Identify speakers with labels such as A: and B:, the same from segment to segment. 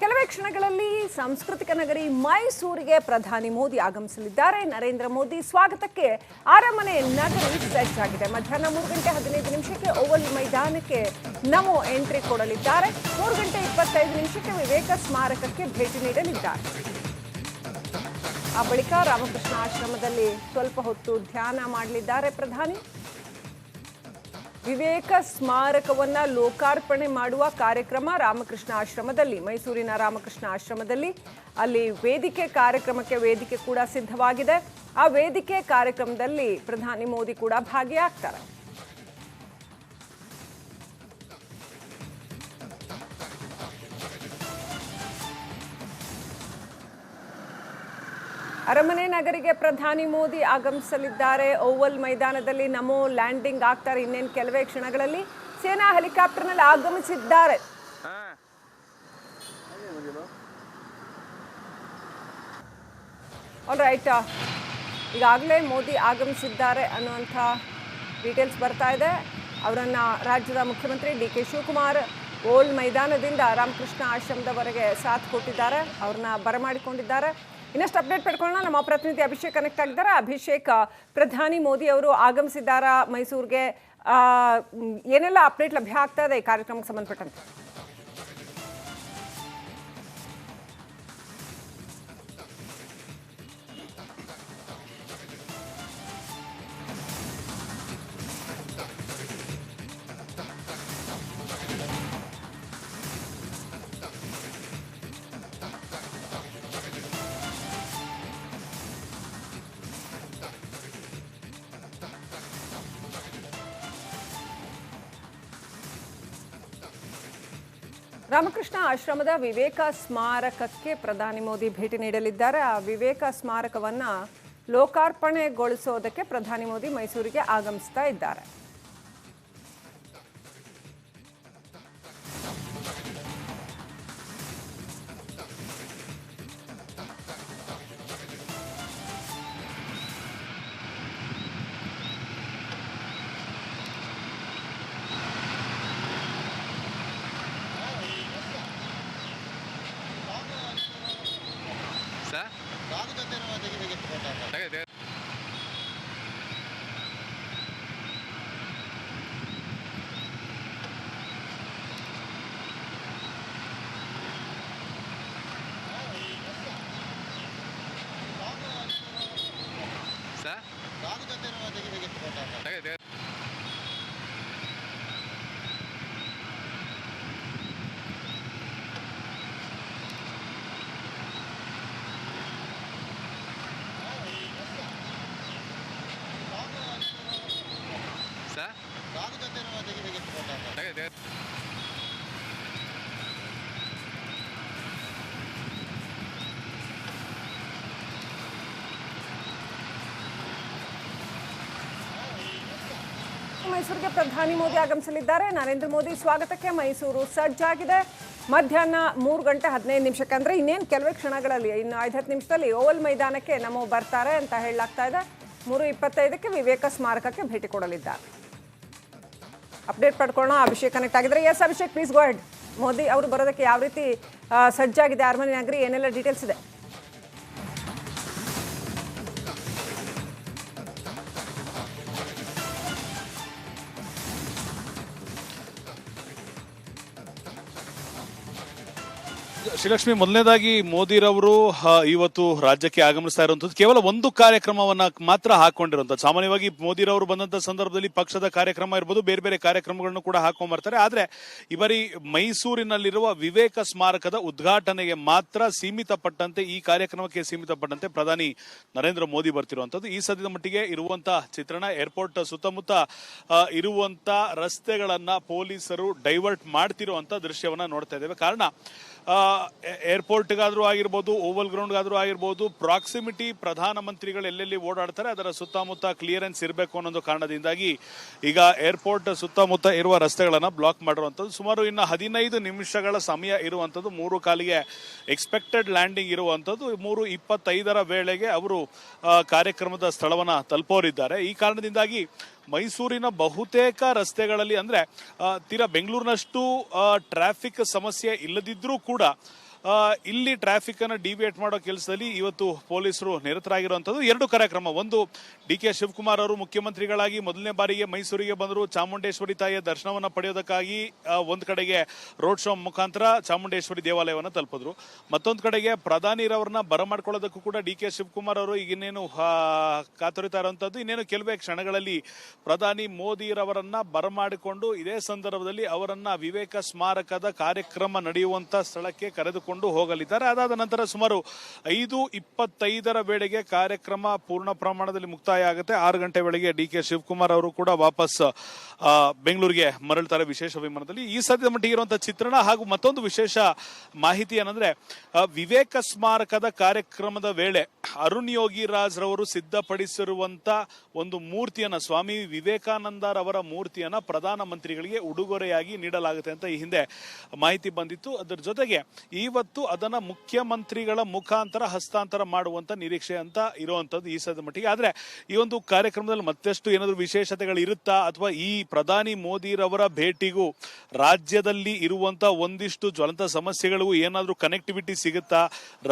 A: ಕೆಲವೇ ಕ್ಷಣಗಳಲ್ಲಿ ಸಾಂಸ್ಕೃತಿಕ ನಗರಿ ಮೈಸೂರಿಗೆ ಪ್ರಧಾನಿ ಮೋದಿ ಆಗಮಿಸಲಿದ್ದಾರೆ. ನರೇಂದ್ರ ಮೋದಿ ಸ್ವಾಗತಕ್ಕೆ ಅರಮನೆ ನಗರಿ ಸಜ್ಜಾಗಿದೆ. ಮಧ್ಯಾಹ್ನ 3:15 ಓವಲ್ ಮೈದಾನಕ್ಕೆ ನಮೋ ಎಂಟ್ರಿ ಕೊಡಲಿದ್ದಾರೆ. 3:25 ವಿವೇಕ ಸ್ಮಾರಕಕ್ಕೆ ಭೇಟಿ ನೀಡಲಿದ್ದಾರೆ. ಆ ಬಳಿಕ ರಾಮಕೃಷ್ಣ ಆಶ್ರಮದಲ್ಲಿ ಸ್ವಲ್ಪ ಹೊತ್ತು ಧ್ಯಾನ ಮಾಡಲಿದ್ದಾರೆ ಪ್ರಧಾನಿ. ವಿವೇಕ ಸ್ಮಾರಕವನ್ನ ಲೋಕಾರ್ಪಣೆ ಮಾಡುವ ಕಾರ್ಯಕ್ರಮ ರಾಮಕೃಷ್ಣ ಆಶ್ರಮದಲ್ಲಿ, ಮೈಸೂರಿನ ರಾಮಕೃಷ್ಣ ಆಶ್ರಮದಲ್ಲಿ ಅಲ್ಲಿ ಕಾರ್ಯಕ್ರಮಕ್ಕೆ ವೇದಿಕೆ ಕೂಡ ಸಿದ್ಧವಾಗಿದೆ. ಆ ವೇದಿಕೆ ಕಾರ್ಯಕ್ರಮದಲ್ಲಿ ಪ್ರಧಾನಿ ಮೋದಿ ಕೂಡ ಭಾಗಿಯಾಗ್ತಾರೆ. ಅರಮನೆ ನಗರಿಗೆ ಪ್ರಧಾನಿ ಮೋದಿ ಆಗಮಿಸಲಿದ್ದಾರೆ. ಓವಲ್ ಮೈದಾನದಲ್ಲಿ ನಮೋ ಲ್ಯಾಂಡಿಂಗ್ ಆಗ್ತಾರೆ. ಇನ್ನೇನು ಕೆಲವೇ ಕ್ಷಣಗಳಲ್ಲಿ ಸೇನಾ ಹೆಲಿಕಾಪ್ಟರ್ನಲ್ಲಿ ಆಗಮಿಸಿದ್ದಾರೆ. ಆಲ್ ರೈಟ್, ಈಗಾಗಲೇ ಮೋದಿ ಆಗಮಿಸಿದ್ದಾರೆ ಅನ್ನುವಂಥ ಡೀಟೇಲ್ಸ್ ಬರ್ತಾ ಇದೆ. ಅವರನ್ನ ರಾಜ್ಯದ ಮುಖ್ಯಮಂತ್ರಿ ಡಿ.ಕೆ. ಶಿವಕುಮಾರ್ ಓಲ್ಡ್ ಮೈದಾನದಿಂದ ರಾಮಕೃಷ್ಣ ಆಶ್ರಮದವರೆಗೆ ಸಾಥ್ ಕೊಟ್ಟಿದ್ದಾರೆ. ಅವ್ರನ್ನ ಬರಮಾಡಿಕೊಂಡಿದ್ದಾರೆ. ಇನ್ನಷ್ಟು ಅಪ್ಡೇಟ್ ಪಡ್ಕೊಳ್ಳೋಣ. ನಮ್ಮ ಪ್ರತಿನಿಧಿ ಅಭಿಷೇಕ್ ಕನೆಕ್ಟ್ ಆಗಿದ್ದಾರೆ. ಅಭಿಷೇಕ್, ಪ್ರಧಾನಿ ಮೋದಿ ಅವರು ಆಗಮಿಸಿದ್ದಾರಾ ಮೈಸೂರಿಗೆ? ಏನೆಲ್ಲ ಅಪ್ಡೇಟ್ ಲಭ್ಯ ಆಗ್ತಾ ಇದೆ ಈ ಕಾರ್ಯಕ್ರಮಕ್ಕೆ ಸಂಬಂಧಪಟ್ಟಂತೆ? ರಾಮಕೃಷ್ಣ ಆಶ್ರಮದ ವಿವೇಕ ಸ್ಮಾರಕಕ್ಕೆ ಪ್ರಧಾನಿ ಮೋದಿ ಭೇಟಿ ನೀಡಲಿದ್ದಾರೆ. ಆ ವಿವೇಕ ಸ್ಮಾರಕವನ್ನ ಲೋಕಾರ್ಪಣೆಗೊಳಿಸೋದಕ್ಕೆ ಪ್ರಧಾನಿ ಮೋದಿ ಮೈಸೂರಿಗೆ ಆಗಮಿಸ್ತಾ ಇದ್ದಾರೆ. ಮೈಸೂರಿಗೆ ಪ್ರಧಾನಿ ಮೋದಿ ಆಗಮಿಸಲಿದ್ದಾರೆ. ನರೇಂದ್ರ ಮೋದಿ ಸ್ವಾಗತಕ್ಕೆ ಮೈಸೂರು ಸಜ್ಜಾಗಿದೆ. ಮಧ್ಯಾಹ್ನ 3:15 ಅಂದ್ರೆ ಇನ್ನೇನು ಕೆಲವೇ ಕ್ಷಣಗಳಲ್ಲಿ, ಇನ್ನು 5-10 ನಿಮಿಷದಲ್ಲಿ ಓವಲ್ ಮೈದಾನಕ್ಕೆ ನಮೋ ಬರ್ತಾರೆ ಅಂತ ಹೇಳಲಾಗ್ತಾ ಇದೆ. 3:25 ವಿವೇಕ ಸ್ಮಾರಕಕ್ಕೆ ಭೇಟಿ ಕೊಡಲಿದ್ದಾರೆ. ಅಪ್ಡೇಟ್ ಪಡ್ಕೊಳ್ಳೋಣ. ಅಭಿಷೇಕ್ ಕನೆಕ್ಟ್ ಆಗಿದ್ರೆ. Yes Abhishek, please go ahead. Modi ಅವರು ಬರೋದಕ್ಕೆ ಯಾವ ರೀತಿ ಸಜ್ಜಾಗಿದೆ ಅರಮನೆ ನಗರಿ, ಏನೆಲ್ಲ ಡೀಟೇಲ್ಸ್ ಇದೆ?
B: ಶ್ರೀಲಕ್ಷ್ಮಿ, ಮೊದಲನೇದಾಗಿ ಮೋದಿರವರು ಇವತ್ತು ರಾಜ್ಯಕ್ಕೆ ಆಗಮಿಸ್ತಾ ಇರುವಂತದ್ದು ಕೇವಲ ಒಂದು ಕಾರ್ಯಕ್ರಮವನ್ನ ಮಾತ್ರ ಹಾಕೊಂಡಿರುವಂತದ್ದು. ಸಾಮಾನ್ಯವಾಗಿ ಮೋದಿರವರು ಬಂದಂತ ಸಂದರ್ಭದಲ್ಲಿ ಪಕ್ಷದ ಕಾರ್ಯಕ್ರಮ ಇರ್ಬೋದು, ಬೇರೆ ಬೇರೆ ಕಾರ್ಯಕ್ರಮಗಳನ್ನು ಕೂಡ ಹಾಕೊಂಡ್ಬರ್ತಾರೆ. ಆದ್ರೆ ಈ ಬಾರಿ ಮೈಸೂರಿನಲ್ಲಿರುವ ವಿವೇಕ ಸ್ಮಾರಕದ ಉದ್ಘಾಟನೆಗೆ ಮಾತ್ರ ಸೀಮಿತಪಟ್ಟಂತೆ, ಈ ಕಾರ್ಯಕ್ರಮಕ್ಕೆ ಸೀಮಿತಪಟ್ಟಂತೆ ಪ್ರಧಾನಿ ನರೇಂದ್ರ ಮೋದಿ ಬರ್ತಿರುವಂತದ್ದು. ಈ ಸದ್ಯದ ಮಟ್ಟಿಗೆ ಇರುವಂತಹ ಚಿತ್ರಣ, ಏರ್ಪೋರ್ಟ್ ಸುತ್ತಮುತ್ತ ಇರುವಂತ ರಸ್ತೆಗಳನ್ನ ಪೊಲೀಸರು ಡೈವರ್ಟ್ ಮಾಡ್ತಿರುವಂತ ದೃಶ್ಯವನ್ನ ನೋಡ್ತಾ ಇದ್ದೇವೆ. ಕಾರಣ ಏರ್ಪೋರ್ಟ್ಗಾದ್ರೂ ಆಗಿರ್ಬೋದು, ಓವಲ್ ಗ್ರೌಂಡ್ಗಾದ್ರೂ ಆಗಿರ್ಬೋದು, ಪ್ರಾಕ್ಸಿಮಿಟಿ ಪ್ರಧಾನಮಂತ್ರಿಗಳು ಎಲ್ಲೆಲ್ಲಿ ಓಡಾಡ್ತಾರೆ ಅದರ ಸುತ್ತಮುತ್ತ ಕ್ಲಿಯರೆನ್ಸ್ ಇರಬೇಕು ಅನ್ನೋ ಕಾರಣದಿಂದಾಗಿ ಈಗ ಏರ್ಪೋರ್ಟ್ ಸುತ್ತಮುತ್ತ ಇರುವ ರಸ್ತೆಗಳನ್ನ ಬ್ಲಾಕ್ ಮಾಡಿರುವಂಥದ್ದು. ಸುಮಾರು ಇನ್ನು 15 ನಿಮಿಷಗಳ ಸಮಯ ಇರುವಂಥದ್ದು. 3:15 ಎಕ್ಸ್ಪೆಕ್ಟೆಡ್ ಲ್ಯಾಂಡಿಂಗ್ ಇರುವಂಥದ್ದು. 3:25 ವೇಳೆಗೆ ಅವರು ಕಾರ್ಯಕ್ರಮದ ಸ್ಥಳವನ್ನ ತಲುಪೋರಿದ್ದಾರೆ. ಈ ಕಾರಣದಿಂದಾಗಿ ಮೈಸೂರಿನ ಬಹುತೇಕ ರಸ್ತೆಗಳಲ್ಲಿ, ಅಂದ್ರೆ ತೀರಾ ಬೆಂಗಳೂರಿನಷ್ಟು ಟ್ರಾಫಿಕ್ ಸಮಸ್ಯೆ ಇಲ್ಲದಿದ್ರೂ ಕೂಡ ಇಲ್ಲಿ ಟ್ರಾಫಿಕ್ ಅನ್ನು ಡಿವಿಯೇಟ್ ಮಾಡೋ ಕೆಲಸದಲ್ಲಿ ಇವತ್ತು ಪೊಲೀಸರು ನಿರತರಾಗಿರುವಂತದ್ದು. ಎರಡು ಕಾರ್ಯಕ್ರಮ, ಒಂದು ಡಿ.ಕೆ. ಶಿವಕುಮಾರ್ ಅವರು ಮುಖ್ಯಮಂತ್ರಿಗಳಾಗಿ ಮೊದಲನೇ ಬಾರಿಗೆ ಮೈಸೂರಿಗೆ ಬಂದರು, ಚಾಮುಂಡೇಶ್ವರಿ ತಾಯಿಯ ದರ್ಶನವನ್ನ ಪಡೆಯೋದಕ್ಕಾಗಿ ಒಂದ್ ಕಡೆಗೆ ರೋಡ್ ಶೋ ಮುಖಾಂತರ ಚಾಮುಂಡೇಶ್ವರಿ ದೇವಾಲಯವನ್ನ ತಲುಪಿದ್ರು. ಮತ್ತೊಂದು ಕಡೆಗೆ ಪ್ರಧಾನಿರವ್ರನ್ನ ಬರಮಾಡ್ಕೊಳ್ಳೋದಕ್ಕೂ ಕೂಡ ಡಿ.ಕೆ. ಶಿವಕುಮಾರ್ ಅವರು ಈಗ ಇನ್ನೇನು ಕಾತೊರಿತಾ ಇರುವಂತದ್ದು. ಇನ್ನೇನು ಕೆಲವೇ ಕ್ಷಣಗಳಲ್ಲಿ ಪ್ರಧಾನಿ ಮೋದಿರವರನ್ನ ಬರಮಾಡಿಕೊಂಡು ಇದೇ ಸಂದರ್ಭದಲ್ಲಿ ಅವರನ್ನ ವಿವೇಕ ಸ್ಮಾರಕದ ಕಾರ್ಯಕ್ರಮ ನಡೆಯುವಂತ ಸ್ಥಳಕ್ಕೆ ಕರೆದುಕೊಂಡು ಹೋಗಲಿದ್ದಾರೆ. ಅದಾದ ನಂತರ ಸುಮಾರು 5:25 ವೇಳೆಗೆ ಕಾರ್ಯಕ್ರಮ ಪೂರ್ಣ ಪ್ರಮಾಣದಲ್ಲಿ ಮುಕ್ತಾಯ ಆಗುತ್ತೆ. 6 ಗಂಟೆ ವೇಳೆಗೆ ಡಿ.ಕೆ. ಶಿವಕುಮಾರ್ ಅವರು ಕೂಡ ವಾಪಸ್ ಬೆಂಗಳೂರಿಗೆ ಮರಳುತ್ತಾರೆ ವಿಶೇಷ ವಿಮಾನದಲ್ಲಿ. ಈ ಸದ್ಯದ ಮಟ್ಟಿಗೆ ಇರುವಂತಹ ಚಿತ್ರಣ ಹಾಗೂ ಮತ್ತೊಂದು ವಿಶೇಷ ಮಾಹಿತಿ ಏನಂದ್ರೆ, ವಿವೇಕ ಸ್ಮಾರಕದ ಕಾರ್ಯಕ್ರಮದ ವೇಳೆ ಅರುಣ್ ಯೋಗಿ ರಾಜ್ ರವರು ಸಿದ್ಧಪಡಿಸಿರುವಂತ ಒಂದು ಮೂರ್ತಿಯನ್ನ, ಸ್ವಾಮಿ ವಿವೇಕಾನಂದರವರ ಮೂರ್ತಿಯನ್ನ ಪ್ರಧಾನಮಂತ್ರಿಗಳಿಗೆ ಉಡುಗೊರೆಯಾಗಿ ನೀಡಲಾಗುತ್ತೆ ಅಂತ ಈ ಹಿಂದೆ ಮಾಹಿತಿ ಬಂದಿತ್ತು. ಅದರ ಜೊತೆಗೆ ಇವತ್ತು ಅದನ್ನ ಮುಖ್ಯಮಂತ್ರಿಗಳ ಮುಖಾಂತರ ಹಸ್ತಾಂತರ ಮಾಡುವಂತ ನಿರೀಕ್ಷೆ ಅಂತ ಇರುವಂತದ್ದು ಈ ಸದ್ಯದ ಮಟ್ಟಿಗೆ. ಆದ್ರೆ ಈ ಒಂದು ಕಾರ್ಯಕ್ರಮದಲ್ಲಿ ಮತ್ತಷ್ಟು ಏನಾದ್ರು ವಿಶೇಷತೆಗಳು ಇರುತ್ತಾ, ಅಥವಾ ಈ ಪ್ರಧಾನಿ ಮೋದಿರವರ ಭೇಟಿಗೂ ರಾಜ್ಯದಲ್ಲಿ ಇರುವಂತ ಒಂದಿಷ್ಟು ಜ್ವಲಂತ ಸಮಸ್ಯೆಗಳಿಗೂ ಏನಾದ್ರೂ ಕನೆಕ್ಟಿವಿಟಿ ಸಿಗುತ್ತಾ,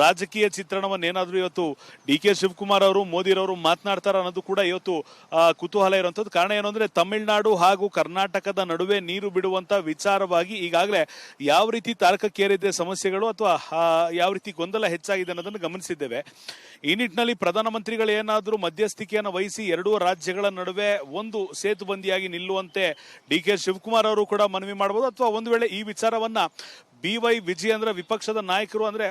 B: ರಾಜಕೀಯ ಚಿತ್ರಣವನ್ನೇನಾದ್ರೂ ಇವತ್ತು ಡಿ.ಕೆ. ಶಿವಕುಮಾರ್ ಅವರು ಮೋದಿರವರು ಮಾತನಾಡ್ತಾರ ಅನ್ನೋದು ಕೂಡ ಇವತ್ತು ಕುತೂಹಲ ಇರುವಂತದ್ದು. ಕಾರಣ ಏನು ಅಂದ್ರೆ, ತಮಿಳುನಾಡು ಹಾಗೂ ಕರ್ನಾಟಕದ ನಡುವೆ ನೀರು ಬಿಡುವಂತ ವಿಚಾರವಾಗಿ ಈಗಾಗಲೇ ಯಾವ ರೀತಿ ತಾರಕಕ್ಕೇರಿದೆ ಸಮಸ್ಯೆಗಳು ಅಥವಾ ಯಾವ ರೀತಿ ಗೊಂದಲ ಹೆಚ್ಚಾಗಿದೆ ಅನ್ನೋದನ್ನು ಗಮನಿಸಿದ್ದೇವೆ. ಈ ನಿಟ್ಟಿನಲ್ಲಿ ಪ್ರಧಾನಮಂತ್ರಿಗಳು ಏನಾದರೂ ಮಧ್ಯಸ್ಥಿಕೆಯನ್ನು ವಹಿಸಿ ಎರಡೂ ರಾಜ್ಯಗಳ ನಡುವೆ ಒಂದು ಸೇತುಬಂದಿಯಾಗಿ ನಿಲ್ಲುವಂತೆ ಡಿ.ಕೆ. ಶಿವಕುಮಾರ್ ಅವರು ಕೂಡ ಮನವಿ ಮಾಡಬಹುದು. ಅಥವಾ ಒಂದು ವೇಳೆ ಈ ವಿಚಾರವನ್ನ ಬಿ.ವೈ. ವಿಜಯೇಂದ್ರ ವಿಪಕ್ಷದ ನಾಯಕರು ಅಂದ್ರೆ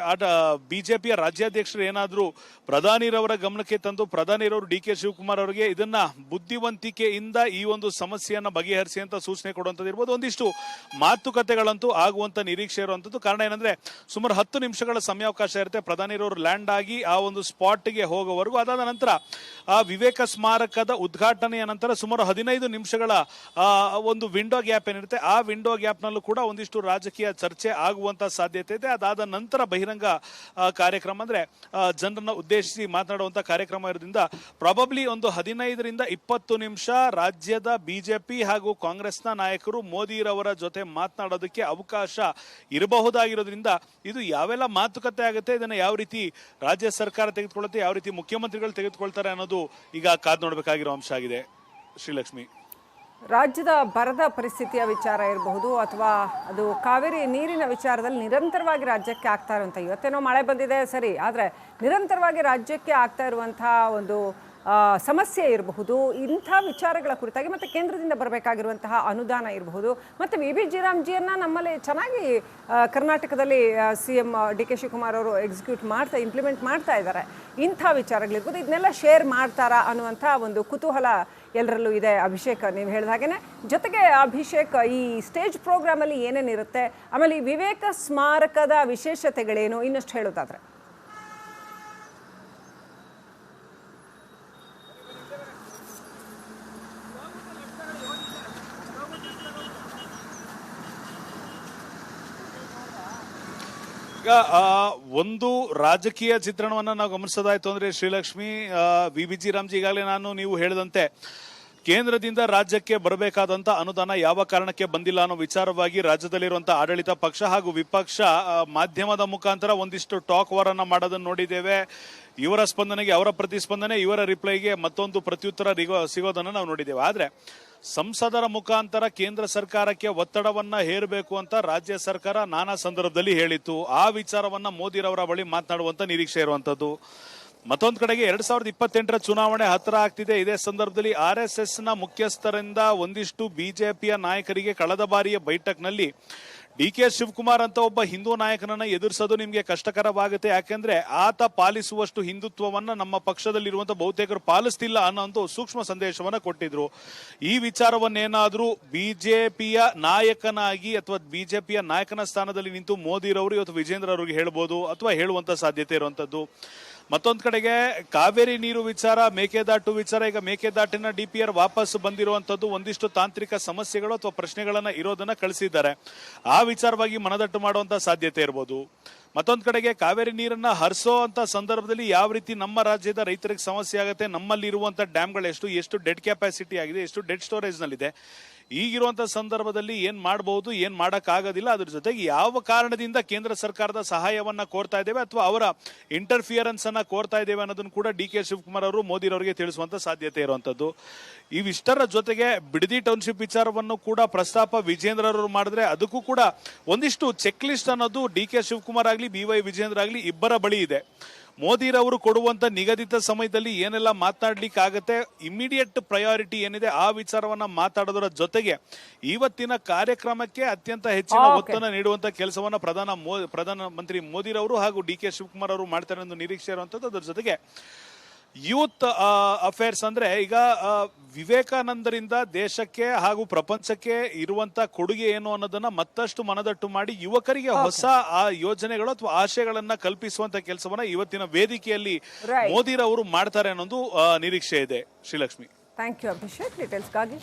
B: ಬಿಜೆಪಿಯ ರಾಜ್ಯಾಧ್ಯಕ್ಷರು ಏನಾದ್ರು ಪ್ರಧಾನಿರವರ ಗಮನಕ್ಕೆ ತಂದು ಪ್ರಧಾನಿರವರು ಡಿ.ಕೆ. ಶಿವಕುಮಾರ್ ಅವರಿಗೆ ಇದನ್ನ ಬುದ್ಧಿವಂತಿಕೆಯಿಂದ ಈ ಒಂದು ಸಮಸ್ಯೆಯನ್ನ ಬಗೆಹರಿಸಿ ಅಂತ ಸೂಚನೆ ಕೊಡುವಂತದ್ದು ಇರ್ಬೋದು. ಒಂದಿಷ್ಟು ಮಾತುಕತೆಗಳಂತೂ ಆಗುವಂತ ನಿರೀಕ್ಷೆ ಇರುವಂತದ್ದು. ಕಾರಣ ಏನಂದ್ರೆ, ಸುಮಾರು 10 ನಿಮಿಷಗಳ ಸಮಯಾವಕಾಶ ಇರುತ್ತೆ ಪ್ರಧಾನಿರವರು ಲ್ಯಾಂಡ್ ಆಗಿ ಆ ಒಂದು ಸ್ಪಾಟ್ಗೆ ಹೋಗೋವರೆಗೂ. ಅದಾದ ನಂತರ ಆ ವಿವೇಕ ಸ್ಮಾರಕದ ಉದ್ಘಾಟನೆಯ ನಂತರ ಸುಮಾರು 15 ನಿಮಿಷಗಳ ಒಂದು ವಿಂಡೋ ಗ್ಯಾಪ್ ಏನಿರುತ್ತೆ, ಆ ವಿಂಡೋ ಗ್ಯಾಪ್ ನಲ್ಲೂ ಕೂಡ ಒಂದಿಷ್ಟು ರಾಜಕೀಯ ಚರ್ಚೆ ಆಗುವಂತ ಸಾಧ್ಯತೆ ಇದೆ. ಅದಾದ ನಂತರ ಬಹಿರಂಗ ಕಾರ್ಯಕ್ರಮ ಅಂದ್ರೆ ಜನರನ್ನ ಉದ್ದೇಶಿಸಿ ಮಾತನಾಡುವಂತ ಕಾರ್ಯಕ್ರಮ ಇರೋದ್ರಿಂದ ಪ್ರಾಬಬ್ಲಿ ಒಂದು 15ರಿಂದ 20 ನಿಮಿಷ ರಾಜ್ಯದ ಬಿಜೆಪಿ ಹಾಗೂ ಕಾಂಗ್ರೆಸ್ನ ನಾಯಕರು ಮೋದಿರವರ ಜೊತೆ ಮಾತನಾಡೋದಕ್ಕೆ ಅವಕಾಶ ಇರಬಹುದಾಗಿರೋದ್ರಿಂದ ಇದು ಯಾವೆಲ್ಲ ಮಾತುಕತೆ ಆಗುತ್ತೆ, ಇದನ್ನ ಯಾವ ರೀತಿ ರಾಜ್ಯ ಸರ್ಕಾರ ತೆಗೆದುಕೊಳ್ಳುತ್ತೆ, ಯಾವ ರೀತಿ ಮುಖ್ಯಮಂತ್ರಿಗಳು ತೆಗೆದುಕೊಳ್ತಾರೆ ಅನ್ನೋದು ಈಗ ಕಾದ್ ನೋಡಬೇಕಾಗಿರೋ ಅಂಶ ಆಗಿದೆ. ಶ್ರೀಲಕ್ಷ್ಮಿ,
A: ರಾಜ್ಯದ ಬರದ ಪರಿಸ್ಥಿತಿಯ ವಿಚಾರ ಇರಬಹುದು ಅಥವಾ ಅದು ಕಾವೇರಿ ನೀರಿನ ವಿಚಾರದಲ್ಲಿ ನಿರಂತರವಾಗಿ ರಾಜ್ಯಕ್ಕೆ ಆಗ್ತಾ ಇರುವಂಥ, ಇವತ್ತೇನೋ ಮಳೆ ಬಂದಿದೆ ಸರಿ, ಆದರೆ ನಿರಂತರವಾಗಿ ರಾಜ್ಯಕ್ಕೆ ಆಗ್ತಾ ಇರುವಂತಹ ಒಂದು ಸಮಸ್ಯೆ ಇರಬಹುದು. ಇಂಥ ವಿಚಾರಗಳ ಕುರಿತಾಗಿ ಮತ್ತು ಕೇಂದ್ರದಿಂದ ಬರಬೇಕಾಗಿರುವಂತಹ ಅನುದಾನ ಇರಬಹುದು. ಮತ್ತು ವಿ.ಬಿ. ಜಯರಾಮ್ಜಿಯನ್ನು ನಮ್ಮಲ್ಲಿ ಚೆನ್ನಾಗಿ ಕರ್ನಾಟಕದಲ್ಲಿ CM ಡಿ.ಕೆ. ಶಿವಕುಮಾರ್ ಅವರು ಇಂಪ್ಲಿಮೆಂಟ್ ಮಾಡ್ತಾ ಇದ್ದಾರೆ. ಇಂಥ ವಿಚಾರಗಳಿರ್ಬೋದು, ಇದನ್ನೆಲ್ಲ ಶೇರ್ ಮಾಡ್ತಾರಾ ಅನ್ನುವಂಥ ಒಂದು ಕುತೂಹಲ ಎಲ್ಲರಲ್ಲೂ ಇದೆ. ಅಭಿಷೇಕ್, ನೀವು ಹೇಳಿದ ಹಾಗೇನೆ, ಜೊತೆಗೆ ಅಭಿಷೇಕ್, ಈ ಸ್ಟೇಜ್ ಪ್ರೋಗ್ರಾಮಲ್ಲಿ ಏನೇನಿರುತ್ತೆ, ಆಮೇಲೆ ಈ ವಿವೇಕ ಸ್ಮಾರಕದ ವಿಶೇಷತೆಗಳೇನು, ಇನ್ನಷ್ಟು ಹೇಳೋದಾದ್ರೆ.
B: ಈಗ ಒಂದು ರಾಜಕೀಯ ಚಿತ್ರಣವನ್ನ ನಾವು ಗಮನಿಸೋದಾಯ್ತು ಅಂದ್ರೆ ಶ್ರೀಲಕ್ಷ್ಮಿ, ವಿ.ಬಿ. ಜಯರಾಮ್ಜಿ ಈಗಾಗಲೇ ನೀವು ಹೇಳಿದಂತೆ ಕೇಂದ್ರದಿಂದ ರಾಜ್ಯಕ್ಕೆ ಬರಬೇಕಾದಂತ ಅನುದಾನ ಯಾವ ಕಾರಣಕ್ಕೆ ಬಂದಿಲ್ಲ ಅನ್ನೋ ವಿಚಾರವಾಗಿ ರಾಜ್ಯದಲ್ಲಿರುವಂತಹ ಆಡಳಿತ ಪಕ್ಷ ಹಾಗೂ ವಿಪಕ್ಷ ಮಾಧ್ಯಮದ ಮುಖಾಂತರ ಒಂದಿಷ್ಟು ಟಾಕ್ ವಾರ್ ಅನ್ನ ಮಾಡೋದನ್ನ ನೋಡಿದ್ದೇವೆ. ಇವರ ಸ್ಪಂದನೆಗೆ ಅವರ ಪ್ರತಿಸ್ಪಂದನೆ, ಇವರ ರಿಪ್ಲೈಗೆ ಮತ್ತೊಂದು ಪ್ರತ್ಯುತ್ತರ ಸಿಗೋದನ್ನ ನಾವು ನೋಡಿದ್ದೇವೆ. ಆದ್ರೆ ಸಂಸದರ ಮುಖಾಂತರ ಕೇಂದ್ರ ಸರ್ಕಾರಕ್ಕೆ ಒತ್ತಡವನ್ನ ಹೇರಬೇಕು ಅಂತ ರಾಜ್ಯ ಸರ್ಕಾರ ನಾನಾ ಸಂದರ್ಭದಲ್ಲಿ ಹೇಳಿತ್ತು. ಆ ವಿಚಾರವನ್ನ ಮೋದಿರವರ ಬಳಿ ಮಾತನಾಡುವಂತ ನಿರೀಕ್ಷೆ ಇರುವಂತದ್ದು. ಮತ್ತೊಂದು ಕಡೆಗೆ 2028ರ ಚುನಾವಣೆ ಹತ್ತಿರ ಆಗ್ತಿದೆ. ಇದೇ ಸಂದರ್ಭದಲ್ಲಿ RSS ನ ಮುಖ್ಯಸ್ಥರಿಂದ ಒಂದಿಷ್ಟು ಬಿಜೆಪಿಯ ನಾಯಕರಿಗೆ ಕಳೆದ ಬಾರಿಯ ಬೈಠಕ್ನಲ್ಲಿ ಡಿ.ಕೆ. ಶಿವಕುಮಾರ್ ಅಂತ ಒಬ್ಬ ಹಿಂದೂ ನಾಯಕನನ್ನ ಎದುರಿಸೋದು ನಿಮ್ಗೆ ಕಷ್ಟಕರವಾಗುತ್ತೆ, ಯಾಕೆಂದ್ರೆ ಆತ ಪಾಲಿಸುವಷ್ಟು ಹಿಂದುತ್ವವನ್ನ ನಮ್ಮ ಪಕ್ಷದಲ್ಲಿರುವಂತ ಬಹುತೇಕರು ಪಾಲಿಸ್ತಿಲ್ಲ ಅನ್ನೋ ಸೂಕ್ಷ್ಮ ಸಂದೇಶವನ್ನ ಕೊಟ್ಟಿದ್ರು. ಈ ವಿಚಾರವನ್ನೇನಾದ್ರೂ ಬಿಜೆಪಿಯ ನಾಯಕನಾಗಿ ಅಥವಾ ಬಿಜೆಪಿಯ ನಾಯಕನ ಸ್ಥಾನದಲ್ಲಿ ನಿಂತು ಮೋದಿರವರು ಇವತ್ತು ವಿಜೇಂದ್ರ ಅವರಿಗೆ ಹೇಳ್ಬೋದು ಅಥವಾ ಹೇಳುವಂತ ಸಾಧ್ಯತೆ ಇರುವಂತದ್ದು. ಮತ್ತೊಂದು ಕಡೆಗೆ ಕಾವೇರಿ ನೀರು ವಿಚಾರ, ಮೇಕೆದಾಟು ವಿಚಾರ, ಈಗ ಮೇಕೆದಾಟಿನ DPR ವಾಪಸ್ ಬಂದಿರುವಂತದ್ದು ಒಂದಿಷ್ಟು ತಾಂತ್ರಿಕ ಸಮಸ್ಯೆಗಳು ಅಥವಾ ಪ್ರಶ್ನೆಗಳನ್ನ ಇರೋದನ್ನ ಕಳಿಸಿದ್ದಾರೆ. ಆ ವಿಚಾರವಾಗಿ ಮನದಟ್ಟು ಮಾಡುವಂತ ಸಾಧ್ಯತೆ ಇರಬಹುದು. ಮತ್ತೊಂದು ಕಡೆಗೆ ಕಾವೇರಿ ನೀರನ್ನ ಹರಿಸೋ ಅಂತ ಸಂದರ್ಭದಲ್ಲಿ ಯಾವ ರೀತಿ ನಮ್ಮ ರಾಜ್ಯದ ರೈತರಿಗೆ ಸಮಸ್ಯೆ ಆಗುತ್ತೆ, ನಮ್ಮಲ್ಲಿ ಇರುವಂತ ಡ್ಯಾಮ್ಗಳು ಎಷ್ಟು ಡೆಡ್ ಕೆಪಾಸಿಟಿ ಆಗಿದೆ, ಎಷ್ಟು ಡೆಡ್ ಸ್ಟೋರೇಜ್ ನಲ್ಲಿದೆ, ಈಗಿರುವಂತ ಸಂದರ್ಭದಲ್ಲಿ ಏನ್ ಮಾಡಬಹುದು, ಏನ್ ಮಾಡಕ್ ಆಗೋದಿಲ್ಲ, ಅದ್ರ ಜೊತೆಗೆ ಯಾವ ಕಾರಣದಿಂದ ಕೇಂದ್ರ ಸರ್ಕಾರದ ಸಹಾಯವನ್ನ ಕೋರ್ತಾ ಇದ್ದೇವೆ ಅಥವಾ ಅವರ ಇಂಟರ್ಫಿಯರೆನ್ಸ್ ಅನ್ನ ಕೋರ್ತಾ ಇದ್ದೇವೆ ಅನ್ನೋದನ್ನು ಕೂಡ ಡಿ ಕೆ ಶಿವಕುಮಾರ್ ಅವರು ಮೋದಿ ಅವರಿಗೆ ತಿಳಿಸುವಂತ ಸಾಧ್ಯತೆ ಇರುವಂತದ್ದು. ಇವಿಷ್ಟರ ಜೊತೆಗೆ ಬಿಡದಿ ಟೌನ್ಶಿಪ್ ವಿಚಾರವನ್ನು ಕೂಡ ಪ್ರಸ್ತಾಪ ವಿಜೇಂದ್ರ ಅವರು ಮಾಡಿದ್ರೆ ಅದಕ್ಕೂ ಕೂಡ ಒಂದಿಷ್ಟು ಚೆಕ್ ಲಿಸ್ಟ್ ಅನ್ನೋದು ಡಿ ಕೆ ಶಿವಕುಮಾರ್ ಆಗ್ಲಿ ಬಿ ವೈ ವಿಜೇಂದ್ರ ಆಗ್ಲಿ ಇಬ್ಬರ ಬಳಿ ಇದೆ. ಮೋದಿರವರು ಕೊಡುವಂತ ನಿಗದಿತ ಸಮಯದಲ್ಲಿ ಏನೆಲ್ಲ ಮಾತನಾಡ್ಲಿಕ್ಕೆ ಆಗತ್ತೆ, ಇಮಿಡಿಯೇಟ್ ಪ್ರಯಾರಿಟಿ ಏನಿದೆ ಆ ವಿಚಾರವನ್ನ ಮಾತಾಡೋದರ ಜೊತೆಗೆ ಇವತ್ತಿನ ಕಾರ್ಯಕ್ರಮಕ್ಕೆ ಅತ್ಯಂತ ಹೆಚ್ಚಿನ ಒತ್ತನ್ನು ನೀಡುವಂತ ಕೆಲಸವನ್ನ ಪ್ರಧಾನಮಂತ್ರಿ ಮೋದಿರವರು ಹಾಗೂ ಡಿ ಕೆ ಶಿವಕುಮಾರ್ ಅವರು ಮಾಡ್ತಾರೆ ಎಂದು ನಿರೀಕ್ಷೆ ಇರುವಂತದ್ದು. ಅದರ ಜೊತೆಗೆ ಯೂತ್ ಅಫೇರ್ಸ್ ಅಂದ್ರೆ ಈಗ ವಿವೇಕಾನಂದರಿಂದ ದೇಶಕ್ಕೆ ಹಾಗೂ ಪ್ರಪಂಚಕ್ಕೆ ಇರುವಂತ ಕೊಡುಗೆ ಏನು ಅನ್ನೋದನ್ನ ಮತ್ತಷ್ಟು ಮನದಟ್ಟು ಮಾಡಿ ಯುವಕರಿಗೆ ಹೊಸ ಯೋಜನೆಗಳು ಅಥವಾ ಆಶಯಗಳನ್ನ ಕಲ್ಪಿಸುವಂತ ಕೆಲಸವನ್ನ ಇವತ್ತಿನ ವೇದಿಕೆಯಲ್ಲಿ ಮೋದಿರವರು ಮಾಡ್ತಾರೆ ಅನ್ನೋದು ನಿರೀಕ್ಷೆ ಇದೆ. Shrilakshmi,
A: thank you Abhishek ಡೀಟೇಲ್ಸ್ಗಾಗಿ.